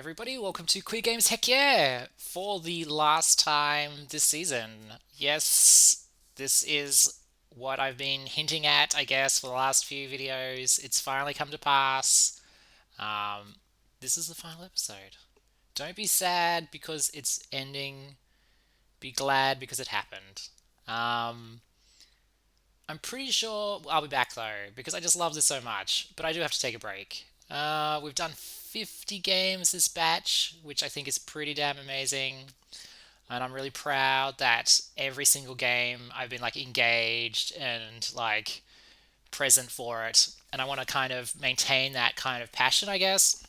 everybody. Welcome to Queer Games Heck Yeah! For the last time this season. Yes, this is what I've been hinting at, I guess, for the last few videos. It's finally come to pass. Um, this is the final episode. Don't be sad because it's ending. Be glad because it happened. Um, I'm pretty sure I'll be back though, because I just love this so much, but I do have to take a break. We've done 50 games this batch, which I think is pretty damn amazing. And I'm really proud that every single game I've been like engaged and like present for it. And I want to kind of maintain that kind of passion, I guess.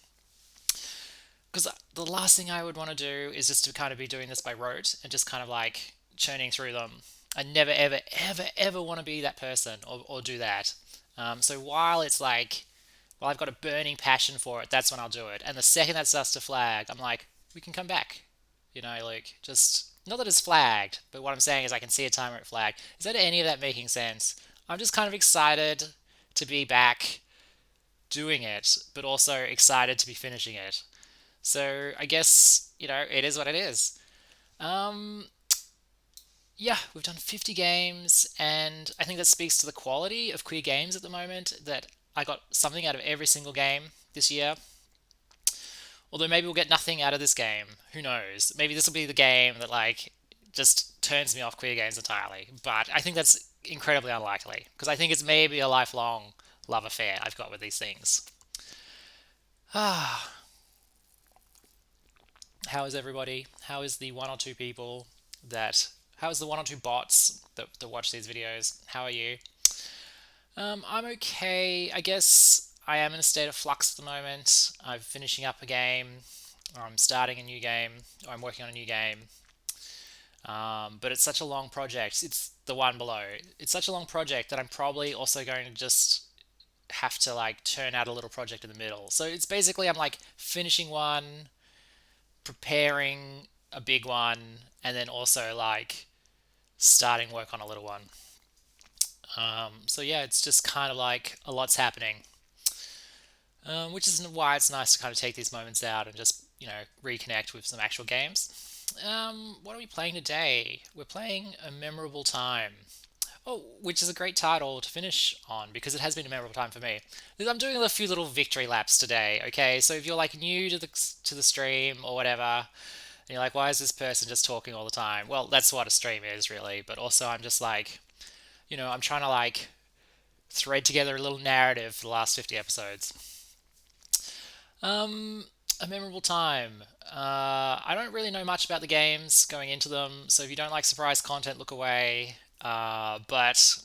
Because the last thing I would want to do is just to kind of be doing this by rote and just kind of like churning through them. I never, ever, ever, ever want to be that person or do that. So while it's like, well, I've got a burning passion for it, that's when I'll do it. And the second that starts to flag, I'm like, we can come back. Like just, not that it's flagged, but what I'm saying is I can see a time where it flagged. Is that any of that making sense? I'm just kind of excited to be back doing it, but also excited to be finishing it. So I guess, it is what it is. Um, yeah, we've done 50 games, and I think that speaks to the quality of queer games at the moment, that I got something out of every single game this year. Although maybe we'll get nothing out of this game. Who knows? Maybe this will be the game that, like, just turns me off queer games entirely. But I think that's incredibly unlikely, because I think it's maybe a lifelong love affair I've got with these things. Ah, how is everybody? How is the one or two people that how is the one or two bots that watch these videos? How are you? I'm okay. I guess I am in a state of flux at the moment. I'm finishing up a game, or I'm starting a new game, or I'm working on a new game. But it's such a long project. It's the one below. It's such a long project that I'm probably also going to just have to like turn out a little project in the middle. So it's basically I'm like finishing one, preparing a big one, and then also like starting work on a little one. So yeah, it's just kind of like a lot's happening, which is why it's nice to kind of take these moments out and just reconnect with some actual games. What are we playing today? We're playing A Memorable Time. Oh, which is a great title to finish on because it has been a memorable time for me. I'm doing a few little victory laps today. Okay, so if you're like new to the stream or whatever, and you're like, why is this person just talking all the time? Well, that's what a stream is really. But also, I'm just like, I'm trying to like thread together a little narrative for the last 50 episodes. Um, a memorable time. I don't really know much about the games going into them, so if you don't like surprise content, look away. But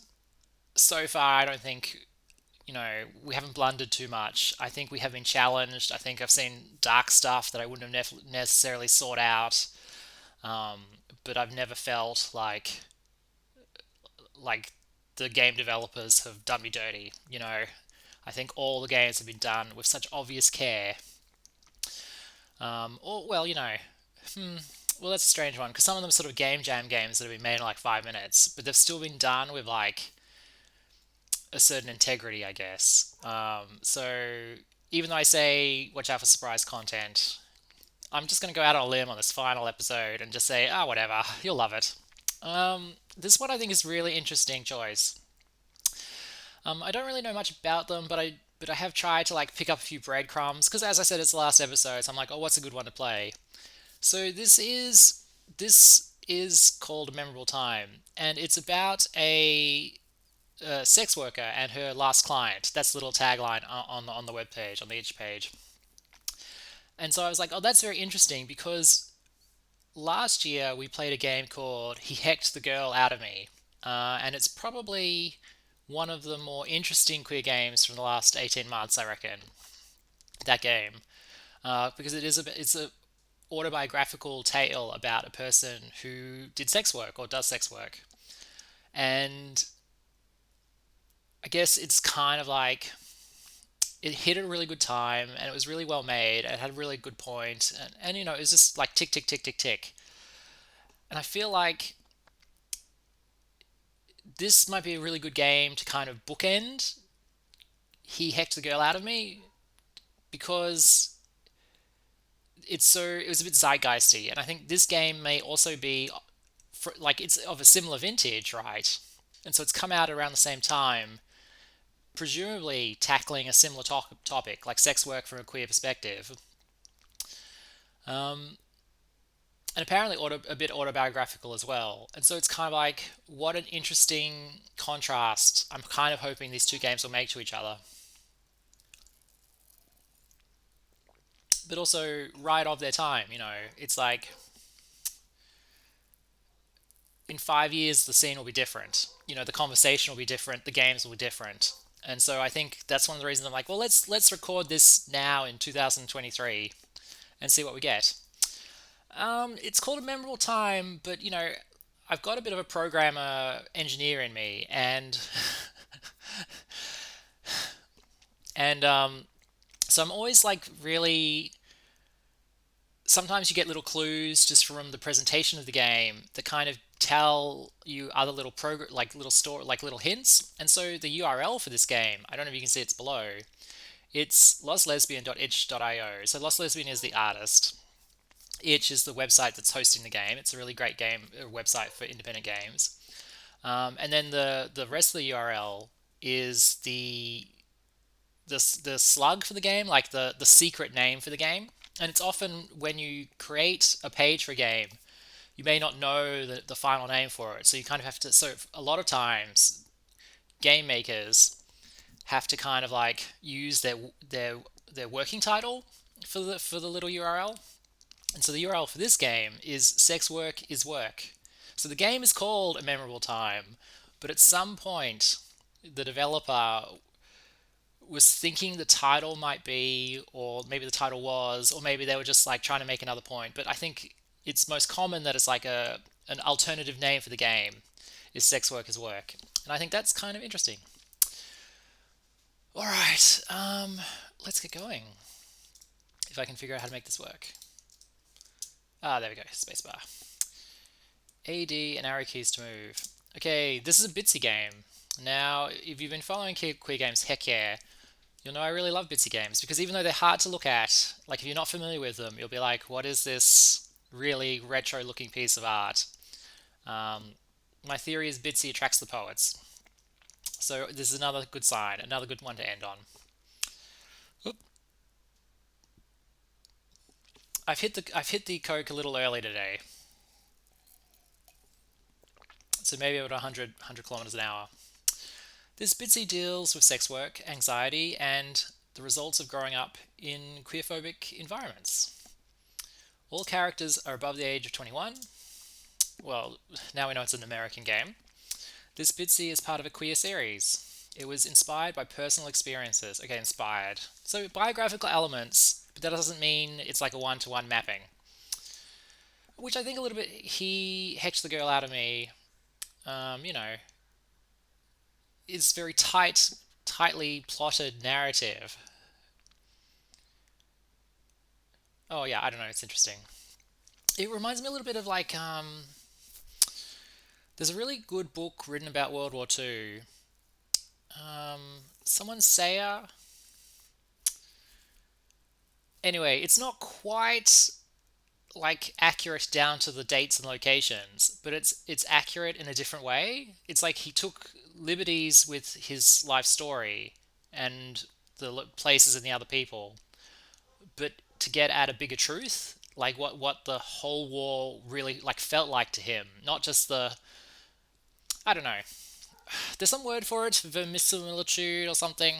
so far, I don't think we haven't blundered too much. I think we have been challenged. I think I've seen dark stuff that I wouldn't have necessarily sought out. Um, but I've never felt like the game developers have done me dirty. I think all the games have been done with such obvious care. Or well, well that's a strange one because some of them are sort of game jam games that have been made in like 5 minutes, but they've still been done with like a certain integrity, I guess. So even though I say watch out for surprise content, I'm just going to go out on a limb on this final episode and just say, whatever, you'll love it. This one I think is really interesting choice. I don't really know much about them, but I have tried to like pick up a few breadcrumbs because as I said, it's the last episode, so I'm like, oh, what's a good one to play? So this is called A Memorable Time, and it's about a sex worker and her last client. That's the little tagline on the web page on the itch page. And so I was like, oh, that's very interesting because last year we played a game called He Hecked the Girl Out of Me, and it's probably one of the more interesting queer games from the last 18 months, I reckon. That game, because it's a autobiographical tale about a person who did sex work or does sex work, and I guess it's kind of like it hit at a really good time and it was really well made and it had a really good point and it was just like tick tick tick tick tick. And I feel like this might be a really good game to kind of bookend He Hecked the Girl Out of Me because it was a bit zeitgeisty, and I think this game may also be like it's of a similar vintage, right? And so it's come out around the same time, presumably tackling a similar topic like sex work from a queer perspective. Um, and apparently a bit autobiographical as well. And so it's kind of like, what an interesting contrast I'm kind of hoping these two games will make to each other. But also right of their time, it's like in 5 years the scene will be different. The conversation will be different, the games will be different. And so I think that's one of the reasons I'm like, well, let's record this now in 2023 and see what we get. It's called a memorable time, but I've got a bit of a programmer engineer in me, and so I'm always like really. Sometimes you get little clues just from the presentation of the game that kind of tell you other little like little store, like little hints. And so the URL for this game, I don't know if you can see it's below. It's loslesbian.itch.io. So Lost Lesbian is the artist. Itch is the website that's hosting the game. It's a really great game website for independent games. And then the rest of the URL is the slug for the game, like the secret name for the game. And it's often when you create a page for a game, you may not know the final name for it. So you kind of have to. So a lot of times, game makers have to kind of like use their working title for the little URL. And so the URL for this game is sex work is work. So the game is called A Memorable Time, but at some point, the developer was thinking the title might be, or maybe the title was, or maybe they were just like trying to make another point. But I think it's most common that it's like an alternative name for the game is sex workers work, and I think that's kind of interesting. All right, let's get going. If I can figure out how to make this work. There we go. Spacebar. AD and arrow keys to move. Okay, this is a Bitsy game. Now, if you've been following queer games, heck yeah, you'll know I really love Bitsy games because even though they're hard to look at, like if you're not familiar with them, you'll be like, what is this really retro looking piece of art? My theory is Bitsy attracts the poets. So this is another good sign, another good one to end on. Oop. I've hit the Coke a little early today. So maybe about 100 kilometers an hour. This Bitsy deals with sex work, anxiety, and the results of growing up in queerphobic environments. All characters are above the age of 21. Well, now we know it's an American game. This Bitsy is part of a queer series. It was inspired by personal experiences. Okay, inspired. So biographical elements, but that doesn't mean it's like a one-to-one mapping. Which I think a little bit, he hatched the girl out of me, you know, is very tightly plotted narrative. Oh yeah, I don't know, it's interesting. It reminds me a little bit of like, there's a really good book written about World War II. Someone Sayer. Anyway, it's not quite like accurate down to the dates and locations, but it's accurate in a different way. It's like he took liberties with his life story and the places and the other people, but to get at a bigger truth, like what the whole war really like felt like to him, not just the I don't know. There's some word for it, verisimilitude or something.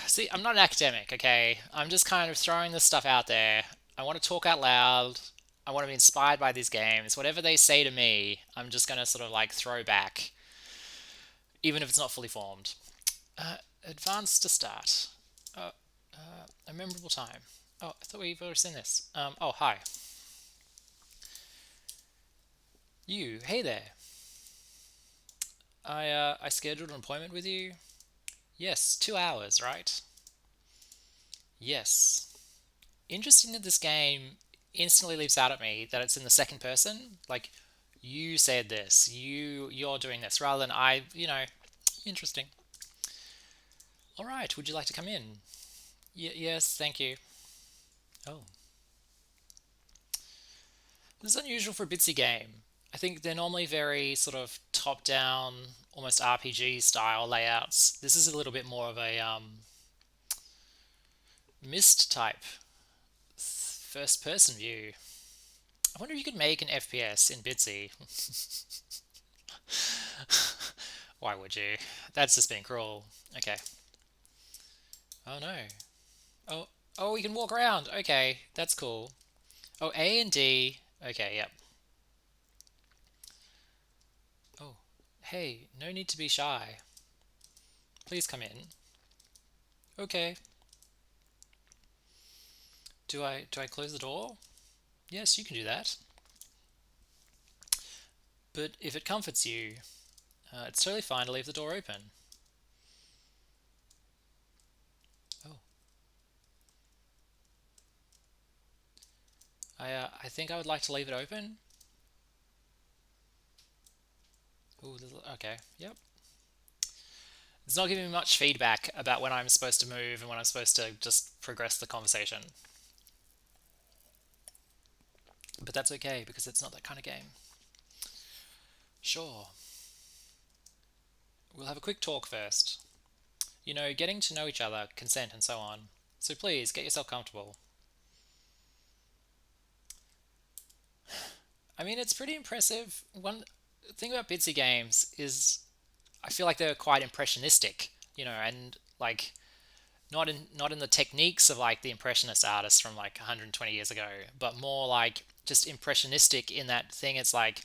See, I'm not an academic, okay? I'm just kind of throwing this stuff out there. I want to talk out loud. I want to be inspired by these games. Whatever they say to me, I'm just going to sort of like throw back, even if it's not fully formed. Advanced to start. A memorable time. Oh, I thought we've already seen this. Oh, hi. You, hey there. I scheduled an appointment with you. Yes, 2 hours, right? Yes. Interesting that this game instantly leaps out at me that it's in the second person. Like, you said this, you're doing this, rather than interesting. All right, would you like to come in? Yes, thank you. Oh, this is unusual for a Bitsy game. I think they're normally very sort of top-down, almost RPG style layouts. This is a little bit more of a mist type first-person view. I wonder if you could make an FPS in Bitsy. Why would you? That's just being cruel. Okay. Oh no. Oh, oh, we can walk around. Okay, that's cool. Oh, A and D. Okay, yep. Oh, hey, no need to be shy. Please come in. Okay. Do I close the door? Yes, you can do that. But if it comforts you, it's totally fine to leave the door open. Oh, I think I would like to leave it open. Ooh, okay, yep. It's not giving me much feedback about when I'm supposed to move and when I'm supposed to just progress the conversation. But that's okay because it's not that kind of game. Sure. We'll have a quick talk first. You know, getting to know each other, consent, and so on. So please, get yourself comfortable. I mean, it's pretty impressive. One thing about Bitsy games is I feel like they're quite impressionistic, you know, and like not in the techniques of like the impressionist artists from like 120 years ago, but more like just impressionistic in that thing. It's like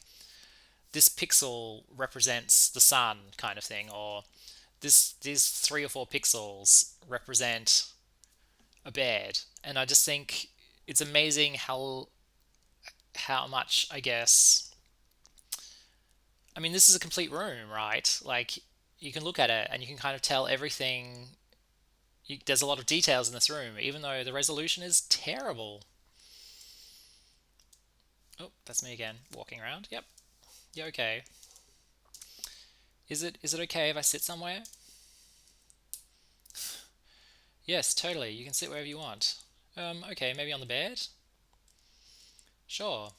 this pixel represents the sun kind of thing, or these 3 or 4 pixels represent a bed, and I just think it's amazing how much, I guess. I mean, this is a complete room, right? Like you can look at it and you can kind of tell everything. There's a lot of details in this room, even though the resolution is terrible. Oh, that's me again, walking around. Yep. Yeah, okay. Is it okay if I sit somewhere? Yes, totally. You can sit wherever you want. Okay, maybe on the bed? Sure.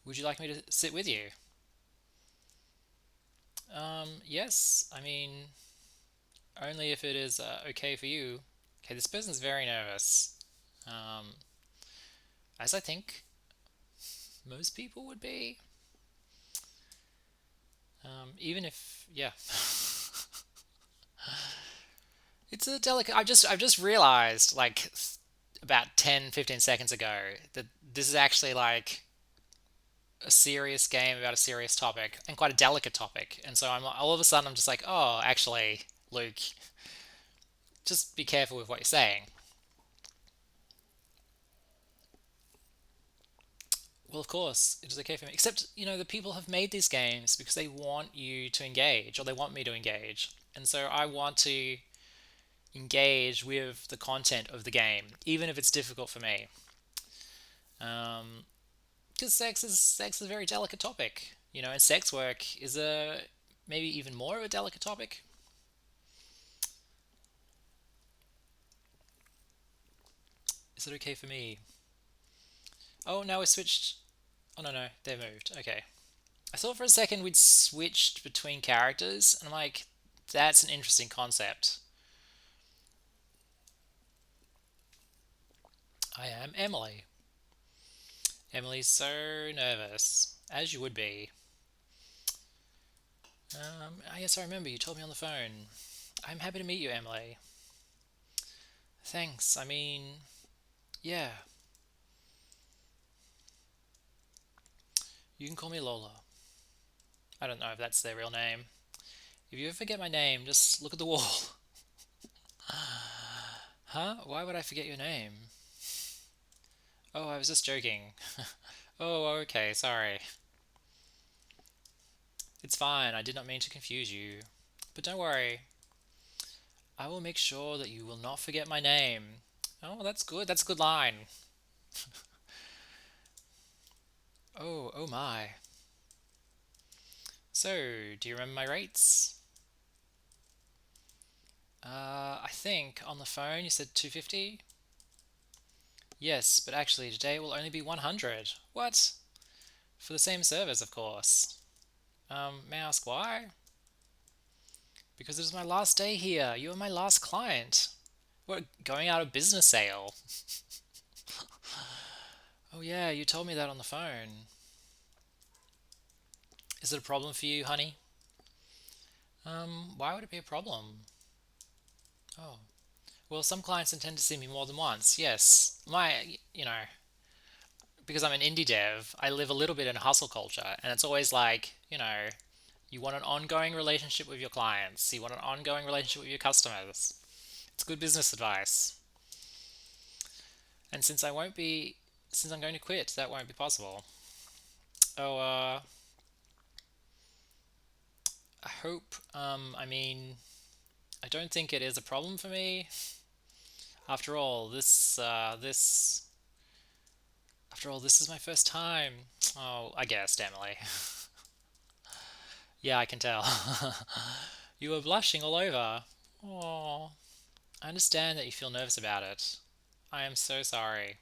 Would you like me to sit with you? Yes. I mean, only if it is okay for you. Okay, this person's very nervous. Um, as I think most people would be. Even if, yeah. It's a delicate. I've just realized like about 10, 15 seconds ago that this is actually like a serious game about a serious topic and quite a delicate topic. And so I'm all of a sudden I'm just like, oh, actually, Luke, just be careful with what you're saying. Well, of course, it is okay for me. Except, the people have made these games because they want you to engage, or they want me to engage. And so I want to engage with the content of the game, even if it's difficult for me. Um, because sex is a very delicate topic, and sex work is a maybe even more of a delicate topic. Is it okay for me? Oh, now we switched. Oh no, no, they moved. Okay. I thought for a second we'd switched between characters, and I'm like, that's an interesting concept. I am Emily. Emily's so nervous, as you would be. Yes, I remember you told me on the phone. I'm happy to meet you, Emily. Thanks. I mean, yeah, you can call me Lola. I don't know if that's their real name. If you ever forget my name, just look at the wall. Huh? Why would I forget your name? Oh, I was just joking. Oh, okay, sorry. It's fine, I did not mean to confuse you. But don't worry, I will make sure that you will not forget my name. Oh, that's good, that's a good line. Oh, oh my. So, do you remember my rates? I think on the phone you said 250. Yes, but actually today it will only be 100. What? For the same service, of course. May I ask why? Because it is my last day here. You are my last client. We're going out of business sale. Oh yeah, you told me that on the phone. Is it a problem for you, honey? Why would it be a problem? Oh. Well, some clients intend to see me more than once. Yes. Because I'm an indie dev, I live a little bit in a hustle culture, and it's always like, you want an ongoing relationship with your clients, you want an ongoing relationship with your customers. It's good business advice. And since I'm going to quit, that won't be possible. Oh, I hope, I don't think it is a problem for me. After all, this is my first time. Oh, I guess, Emily. Yeah, I can tell. You were blushing all over. Oh, I understand that you feel nervous about it. I am so sorry.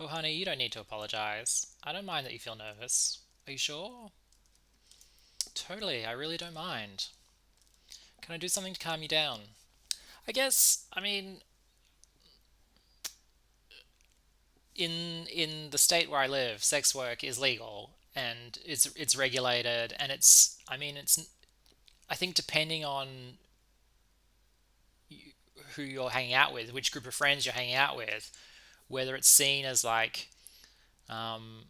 Oh, honey, you don't need to apologize. I don't mind that you feel nervous. Are you sure? Totally, I really don't mind. Can I do something to calm you down? I guess, in the state where I live, sex work is legal and it's regulated, and it's I think depending on who you're hanging out with, which group of friends you're hanging out with, whether it's seen as um,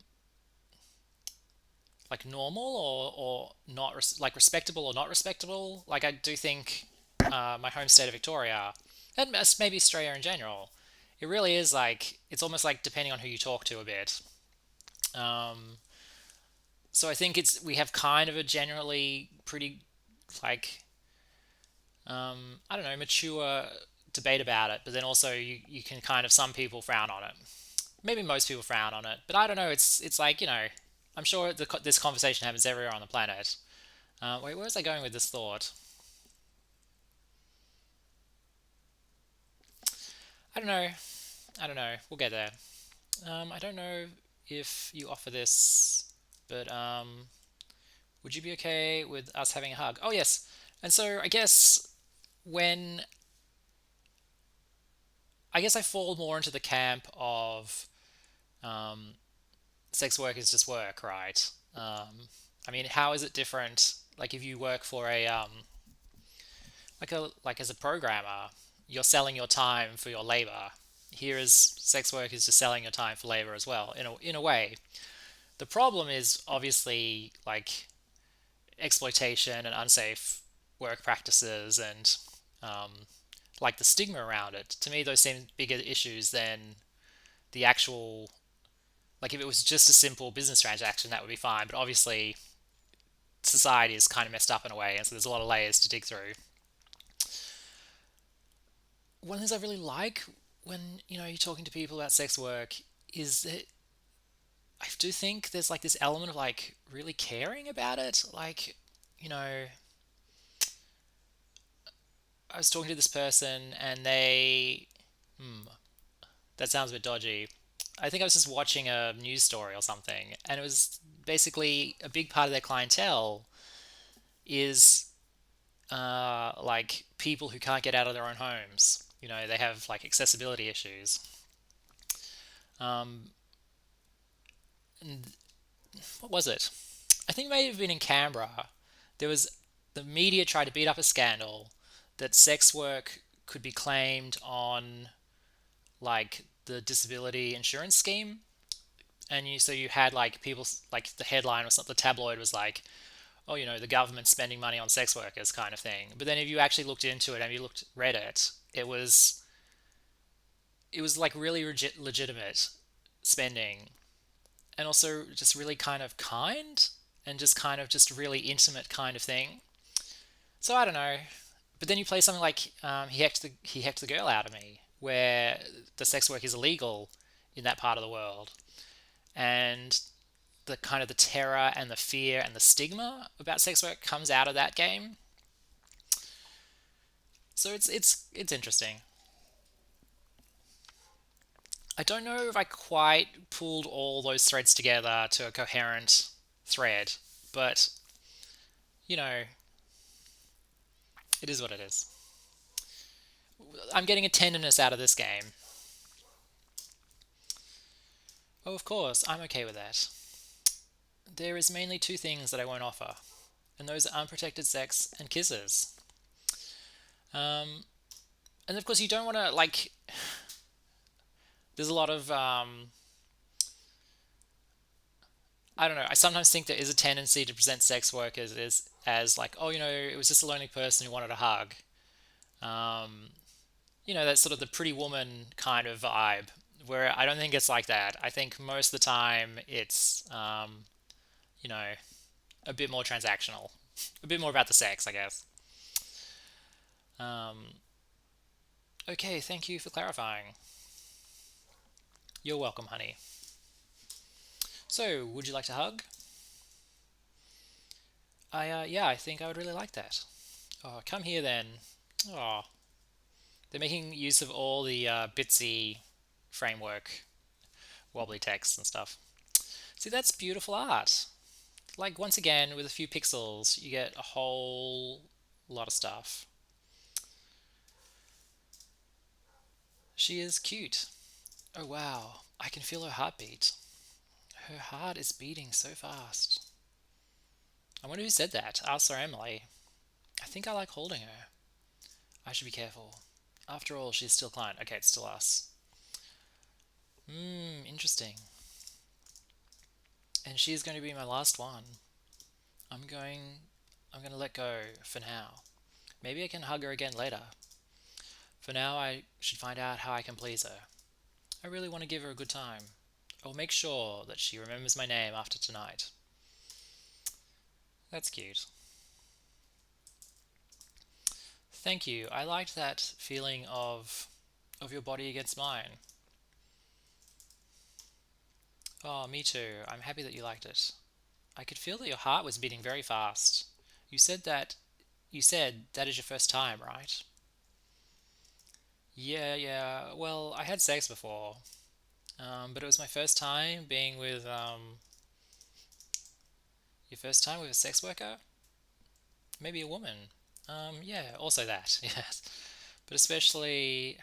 like normal or not, like respectable or not respectable. Like I do think my home state of Victoria, and maybe Australia in general, it really is like it's almost like depending on who you talk to a bit. Um, so I think we have kind of a generally pretty like I don't know, mature debate about it, but then also you can kind of, some people frown on it. Maybe most people frown on it, but I don't know. It's like, I'm sure this conversation happens everywhere on the planet. Wait, where was I going with this thought? I don't know. I don't know. We'll get there. I don't know if you offer this, but would you be okay with us having a hug? Oh yes. And so when I guess I fall more into the camp of um, sex work is just work, right? How is it different? Like if you work for like as a programmer, you're selling your time for your labor. Here is sex work is just selling your time for labor as well, in a way. The problem is obviously like exploitation and unsafe work practices and like the stigma around it. To me, those seem bigger issues than the actual, like if it was just a simple business transaction, that would be fine. But obviously, society is kind of messed up in a way, and so there's a lot of layers to dig through. One of the things I really like when you're talking to people about sex work is that I do think there's like this element of like really caring about it. Like, you know, I was talking to this person and that sounds a bit dodgy. I think I was just watching a news story or something, and it was basically a big part of their clientele is like people who can't get out of their own homes. They have like accessibility issues. Um, and what was it? I think it may have been in Canberra. There was the media tried to beat up a scandal that sex work could be claimed on like the disability insurance scheme, and you had like people, like the headline or something, the tabloid was like, oh, the government's spending money on sex workers kind of thing. But then if you actually looked into it and you read it, it was like really legitimate spending, and also just really kind of kind, and just kind of just really intimate kind of thing. So I don't know. But then you play something like he hecked the girl out of me, where the sex work is illegal in that part of the world, and the kind of the terror and the fear and the stigma about sex work comes out of that game. So it's interesting. I don't know if I quite pulled all those threads together to a coherent thread, but you know, it is what it is. I'm getting a tenderness out of this game. Oh, of course, I'm okay with that. There is mainly two things that I won't offer, and those are unprotected sex and kisses. Um, and of course, you don't want to like. There's a lot of I don't know. I sometimes think there is a tendency to present sex workers as like, oh, it was just a lonely person who wanted a hug. Um, that's sort of the pretty woman kind of vibe. Where I don't think it's like that. I think most of the time it's, you know, a bit more transactional, a bit more about the sex, I guess. Um, okay, thank you for clarifying. You're welcome, honey. So, would you like to hug? Yeah, I think I would really like that. Oh, come here then. Oh, they're making use of all the Bitsy framework, wobbly text and stuff. See, that's beautiful art. Like, once again, with a few pixels, you get a whole lot of stuff. She is cute. Oh, wow. I can feel her heartbeat. Her heart is beating so fast. I wonder who said that. Us or Emily? I think I like holding her. I should be careful. After all, she's still client. Okay, it's still us. Interesting. And she's going to be my last one. I'm going I'm going to let go for now. Maybe I can hug her again later. For now, I should find out how I can please her. I really want to give her a good time. I'll make sure that she remembers my name after tonight. That's cute. Thank you. I liked that feeling of your body against mine. Oh, me too. I'm happy that you liked it. I could feel that your heart was beating very fast. You said that you said that is your first time, right? Yeah, yeah. Well, I had sex before, but it was my first time being with your first time with a sex worker, maybe a woman. Yeah, also that, yes. But especially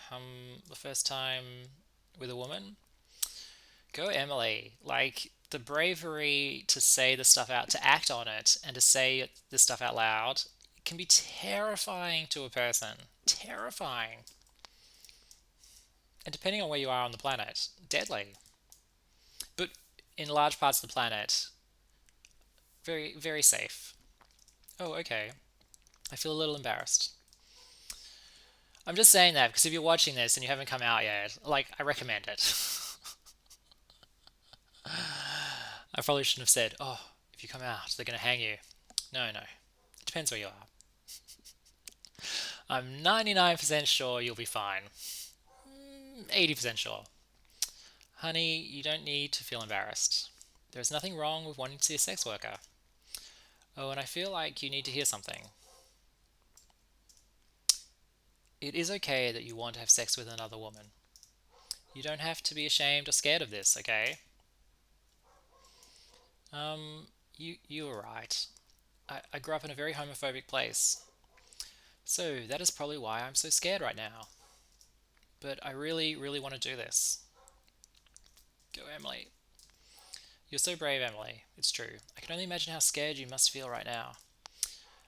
the first time with a woman. Go Emily. Like the bravery to say the stuff out, to act on it, and to say this stuff out loud can be terrifying to a person. Terrifying. And depending on where you are on the planet, deadly. But in large parts of the planet, very, very safe. Oh, okay. I feel a little embarrassed. I'm just saying that because if you're watching this and you haven't come out yet, like, I recommend it. I probably shouldn't have said, oh, if you come out, they're going to hang you. No, no. It depends where you are. I'm 99% sure you'll be fine. 80% sure. Honey, you don't need to feel embarrassed. There's nothing wrong with wanting to see a sex worker. Oh, and I feel like you need to hear something. It is okay that you want to have sex with another woman. You don't have to be ashamed or scared of this, okay? You were right. I grew up in a very homophobic place. So that is probably why I'm so scared right now. But I really, really want to do this. Go, Emily. You're so brave, Emily. It's true. I can only imagine how scared you must feel right now.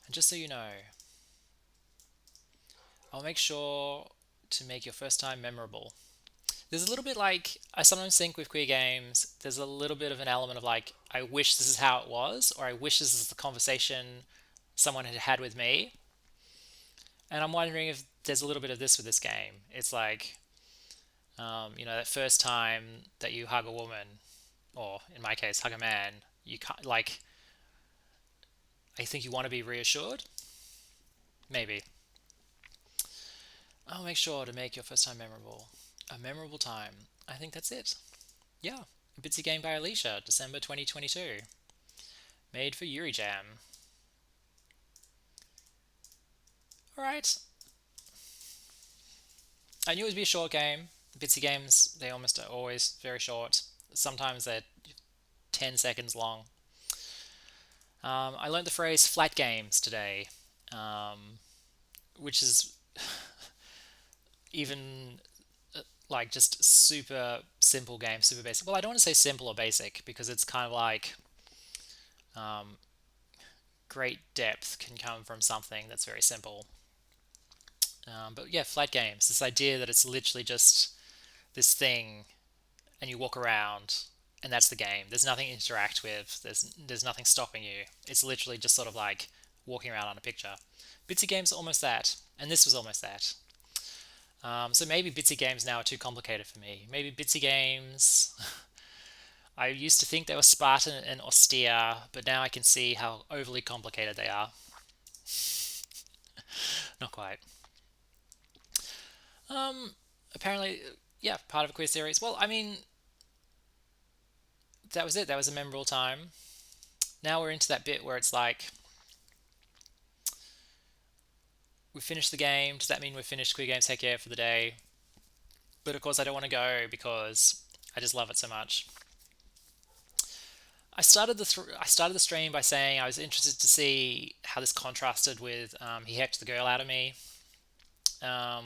And just so you know, I'll make sure to make your first time memorable. There's a little bit like, I sometimes think with queer games, there's a little bit of an element of like, I wish this is how it was, or I wish this is the conversation someone had had with me. And I'm wondering if there's a little bit of this with this game. It's like, that first time that you hug a woman, or in my case, hug a man, you can't, like, I think you want to be reassured. Maybe. I'll make sure to make your first time memorable. A memorable time. I think that's it. Yeah. A Bitsy game by Alicia, December 2022. Made for Yuri Jam. Alright. I knew it would be a short game. Bitsy games, they almost are always very short. Sometimes they're 10 seconds long. I learned the phrase flat games today, um, which is even like just super simple game, super basic. Well, I don't want to say simple or basic because it's kind of like um, great depth can come from something that's very simple. But yeah, flat games, this idea that it's literally just this thing and you walk around and that's the game. There's nothing to interact with. There's nothing stopping you. It's literally just sort of like walking around on a picture. Bitsy games are almost that, and this was almost that. So maybe Bitsy games now are too complicated for me. Maybe Bitsy games. I used to think they were Spartan and austere, but now I can see how overly complicated they are. Not quite. Apparently, yeah, part of a quiz series. Well, I mean, that was it. That was a memorable time. Now we're into that bit where it's like, we finished the game. Does that mean we've finished Queer Games Heck Yeah for the day? But of course, I don't want to go because I just love it so much. I started the stream by saying I was interested to see how this contrasted with He Hecked the Girl Out of Me. Um,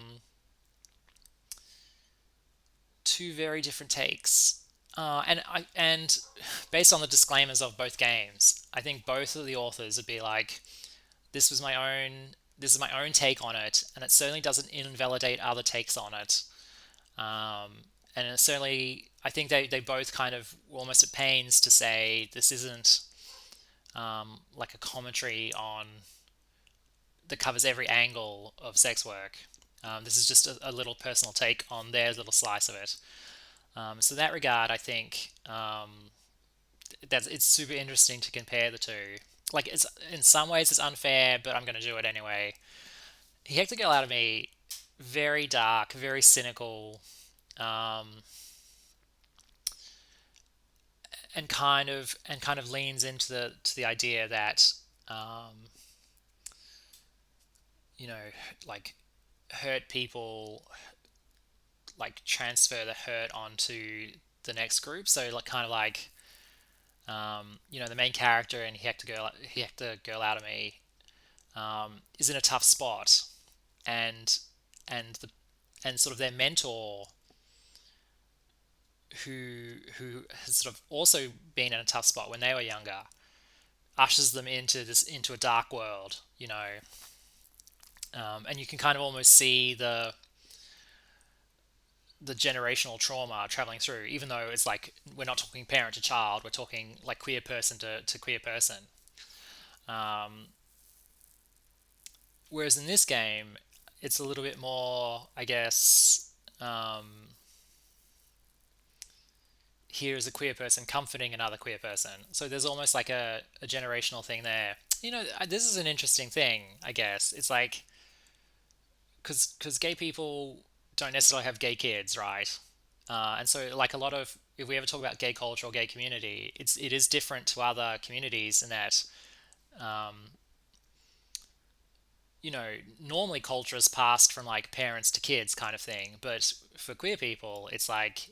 Two very different takes. And based on the disclaimers of both games, I think both of the authors would be like, this was my own this is my own take on it, and it certainly doesn't invalidate other takes on it. And it certainly, I think they both kind of were almost at pains to say this isn't like a commentary on that covers every angle of sex work. This is just a little personal take on their little slice of it. So in that regard, I think that it's super interesting to compare the two. Like, it's in some ways it's unfair, but I'm going to do it anyway. He Hecked the Girl Out of Me, very dark, very cynical, um, and kind of leans into the idea that um, you know, like, hurt people like transfer the hurt onto the next group. So like, kind of like, the main character in He Hecked the Girl Out of Me is in a tough spot, and and the and sort of their mentor, who has sort of also been in a tough spot when they were younger, ushers them into a dark world, and you can kind of almost see the generational trauma traveling through, even though it's like we're not talking parent to child, we're talking like queer person to queer person. Um, Whereas in this game, it's a little bit more, I guess. Here is a queer person comforting another queer person. So there's almost like a generational thing there. This is an interesting thing, I guess. It's like, because gay people don't necessarily have gay kids, right? And so, like, a lot of, if we ever talk about gay culture or gay community, it is different to other communities in that, um, normally culture is passed from like parents to kids kind of thing. But for queer people, it's like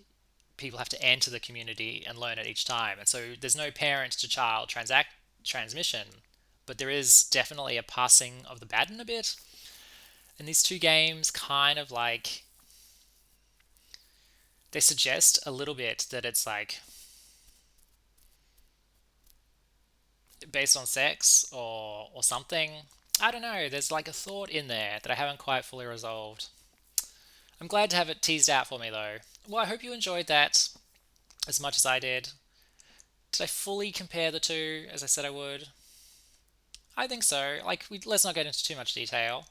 people have to enter the community and learn it each time. And so there's no parent to child transmission, but there is definitely a passing of the baton a bit. And these two games kind of like, they suggest a little bit that it's like based on sex or something. I don't know. There's like a thought in there that I haven't quite fully resolved. I'm glad to have it teased out for me though. Well, I hope you enjoyed that as much as I did. Did I fully compare the two as I said I would? I think so. Like, let's not get into too much detail.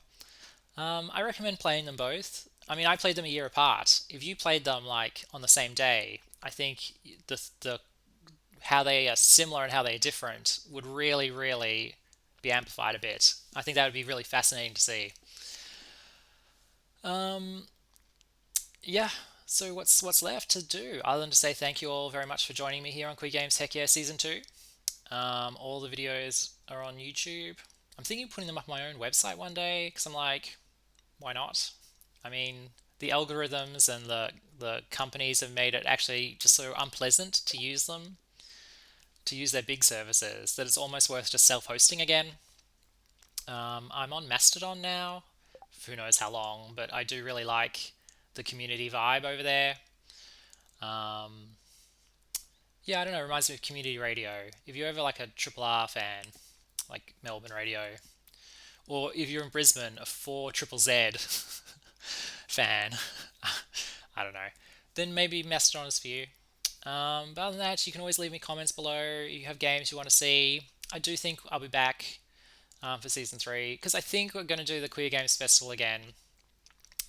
I recommend playing them both. I mean, I played them a year apart. If you played them like on the same day, I think the how they are similar and how they are different would really, really be amplified a bit. I think that would be really fascinating to see. Um, yeah. So what's left to do other than to say thank you all very much for joining me here on Queer Games Heck Yeah Season 2. All the videos are on YouTube. I'm thinking of putting them up on my own website one day because I'm like, why not? I mean, the algorithms and the companies have made it actually just so unpleasant to use them, to use their big services, that it's almost worth just self-hosting again. I'm on Mastodon now, who knows how long, but I do really like the community vibe over there. Um, yeah, I don't know, it reminds me of community radio. If you're ever like a Triple R fan, like Melbourne radio, or if you're in Brisbane, a 4 Triple Z fan, I don't know, then maybe Mastodon is for you. But other than that, you can always leave me comments below. You have games you want to see. I do think I'll be back for season 3 because I think we're going to do the Queer Games Festival again.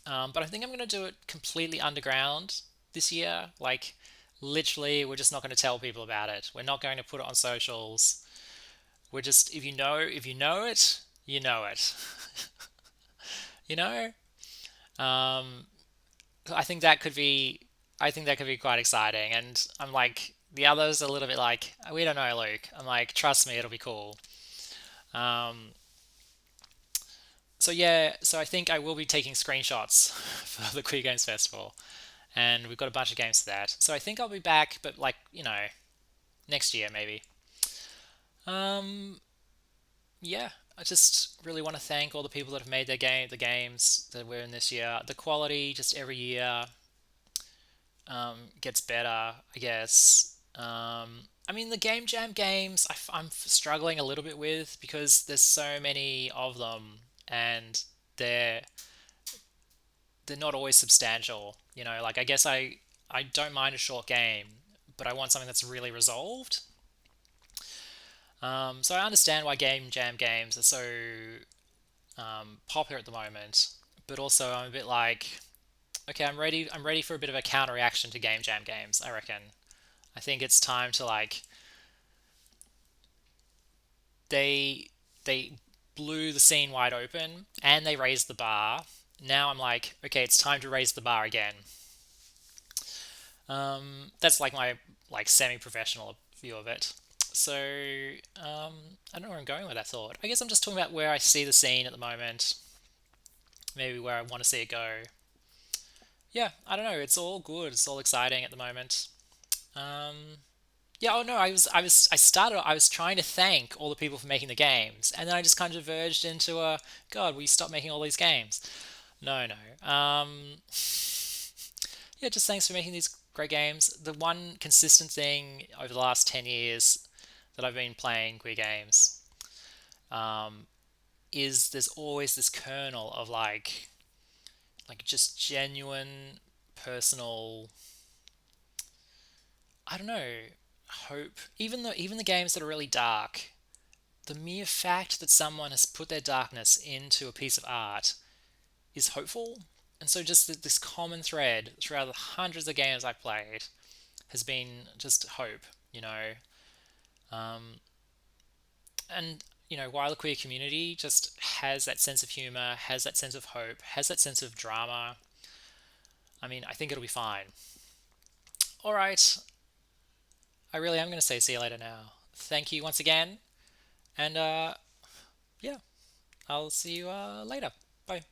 But I think I'm going to do it completely underground this year. Like, literally, we're just not going to tell people about it. We're not going to put it on socials. We're just, if you know it, you know it. You know? Um, I think that could be, I think that could be quite exciting. And I'm like, the others are a little bit like, we don't know, Luke. I'm like, trust me, it'll be cool. Um, so yeah, so I think I will be taking screenshots for the Queer Games Festival, and we've got a bunch of games for that. So I think I'll be back, but like next year maybe. Um, yeah, I just really want to thank all the people that have made the games that we're in this year. The quality just every year gets better, I guess. I mean, the Game Jam games I'm struggling a little bit with because there's so many of them, and they're they're not always substantial. Like I don't mind a short game, but I want something that's really resolved. So I understand why Game Jam games are so popular at the moment, but also I'm a bit like, okay, I'm ready. I'm ready for a bit of a counter reaction to Game Jam games. I reckon. I think it's time to like they they blew the scene wide open and they raised the bar. Now I'm like, okay, it's time to raise the bar again. That's like my like semi-professional view of it. So I don't know where I'm going with that thought. I guess I'm just talking about where I see the scene at the moment, maybe where I want to see it go. Yeah, I don't know. It's all good. It's all exciting at the moment. Um, yeah. Oh no, I was trying to thank all the people for making the games, and then I just kind of verged into a God. We stop making all these games. No, no. Yeah, just thanks for making these great games. The one consistent thing over the last 10 years that I've been playing queer games um, is there's always this kernel of like just genuine personal, I don't know, hope. Even the games that are really dark, the mere fact that someone has put their darkness into a piece of art is hopeful. And so just this common thread throughout the hundreds of games I've played has been just hope, you know. Um, and while the queer community just has that sense of humor, has that sense of hope, has that sense of drama, I mean, I think it'll be fine. All right, I really am going to say see you later now. Thank you once again, and yeah, I'll see you later. Bye.